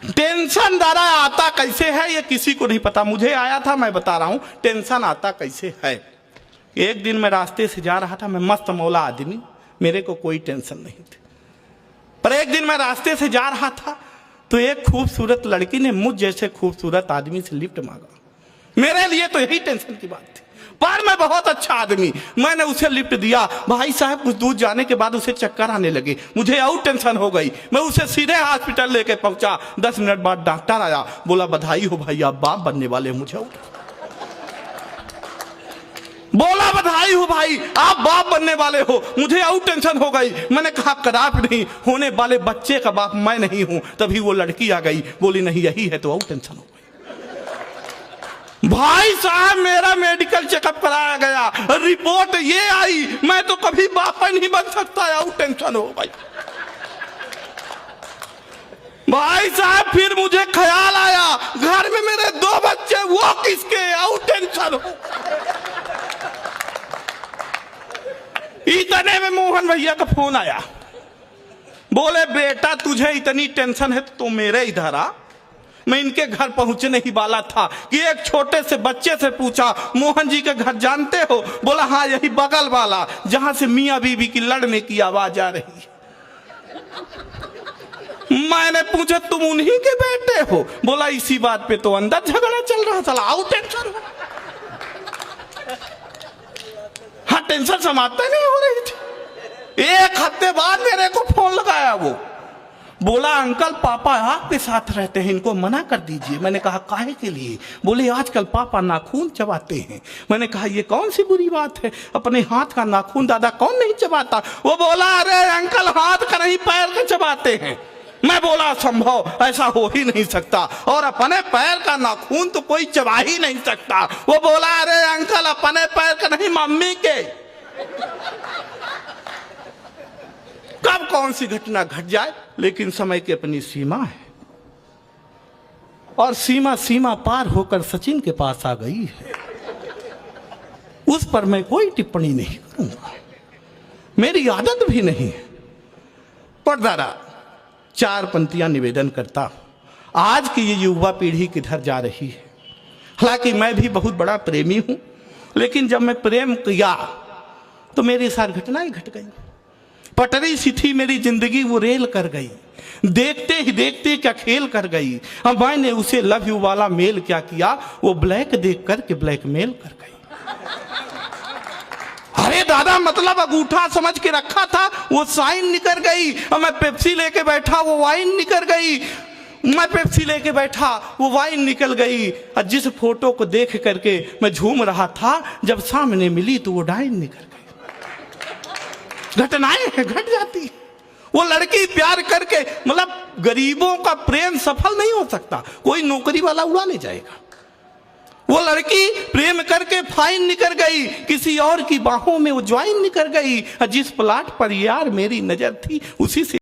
Tension दादा आता कैसे है ये किसी को नहीं पता, मुझे आया था, मैं बता रहा हूं टेंशन आता कैसे है। एक दिन मैं रास्ते से जा रहा था, मैं मस्त मौला आदमी, मेरे को कोई टेंशन नहीं थी। पर एक दिन मैं रास्ते से जा रहा था तो एक खूबसूरत लड़की ने मुझ जैसे खूबसूरत आदमी से लिफ्ट मांगा। मेरे लिए तो यही टेंशन की बात थी, पर मैं बहुत अच्छा आदमी, मैंने उसे लिफ्ट दिया। भाई साहब कुछ दूर जाने के बाद उसे चक्कर आने लगे, मुझे और टेंशन हो गई। मैं उसे सीधे हॉस्पिटल लेके पहुंचा। 10 मिनट बाद डॉक्टर आया, बोला बधाई हो भाई आप बाप बनने वाले हो। मुझे बोला बधाई हो भाई आप बाप बनने वाले हो। मुझे और टेंशन हो गई। मैंने कहा खराब नहीं, होने वाले बच्चे का बाप मैं नहीं हूं। तभी वो लड़की आ गई, बोली नहीं यही है, तो और टेंशन हो गई। भाई साहब मेरा मेडिकल चेकअप कराया गया, रिपोर्ट ये आई मैं तो कभी बाप नहीं बन सकता, और टेंशन हो गई। भाई साहब फिर मुझे ख्याल आया घर में मेरे 2 बच्चे, वो किसके, और टेंशन हो। इतने में मोहन भैया का फोन आया, बोले बेटा तुझे इतनी टेंशन है तो मेरे इधर आ। मैं इनके घर पहुंचने ही वाला था कि एक छोटे से बच्चे से पूछा मोहन जी के घर जानते हो? बोला हाँ यही बगल वाला, जहां से मियां बीबी की लड़ने की आवाज आ रही है। मैंने पूछा तुम उन्हीं के बेटे हो? बोला इसी बात पे तो अंदर झगड़ा चल रहा था, आउट टेंशन हो। हाँ टेंशन समाप्त नहीं हो रही थी। एक हफ्ते बाद मेरे को फोन लगाया वो, बोला अंकल पापा आपके साथ रहते हैं, इनको मना कर दीजिए। मैंने कहा काहे के लिए? बोले आजकल पापा नाखून चबाते हैं। मैंने कहा ये कौन सी बुरी बात है, अपने हाथ का नाखून दादा कौन नहीं चबाता? वो बोला अरे अंकल हाथ का नहीं पैर का चबाते हैं। मैं बोला संभव ऐसा हो ही नहीं सकता, और अपने पैर का नाखून तो कोई चबा ही नहीं सकता। वो बोला अरे अंकल अपने पैर का नहीं मम्मी के। कब कौन सी घटना घट जाए, लेकिन समय की अपनी सीमा है, और सीमा पार होकर सचिन के पास आ गई है। उस पर मैं कोई टिप्पणी नहीं करूंगा, मेरी आदत भी नहीं है। पर दादा 4 पंक्तियां निवेदन करता, आज की ये युवा पीढ़ी किधर जा रही है। हालांकि मैं भी बहुत बड़ा प्रेमी हूं, लेकिन जब मैं प्रेम किया तो मेरे साथ घटनाएं घट गई। पटरी सी थी मेरी जिंदगी, वो रेल कर गई। देखते ही देखते क्या खेल कर गई। अब मैंने उसे लव यू वाला मेल क्या किया, वो ब्लैक देख करके ब्लैकमेल कर गई। अरे दादा मतलब अंगूठा समझ के रखा था, वो साइन निकल गई। और मैं पेप्सी लेके बैठा, वो वाइन निकल गई। मैं पेप्सी लेके बैठा, वो वाइन निकल गई। और जिस फोटो को देख करके मैं झूम रहा था, जब सामने मिली तो वो डाइन निकल गई। घटनाएं घट जाती। वो लड़की प्यार करके, मतलब गरीबों का प्रेम सफल नहीं हो सकता, कोई नौकरी वाला उड़ा ले जाएगा। वो लड़की प्रेम करके फाइन निकल गई, किसी और की बाहों में वो ज्वाइन निकल गई। जिस प्लाट पर यार मेरी नजर थी उसी से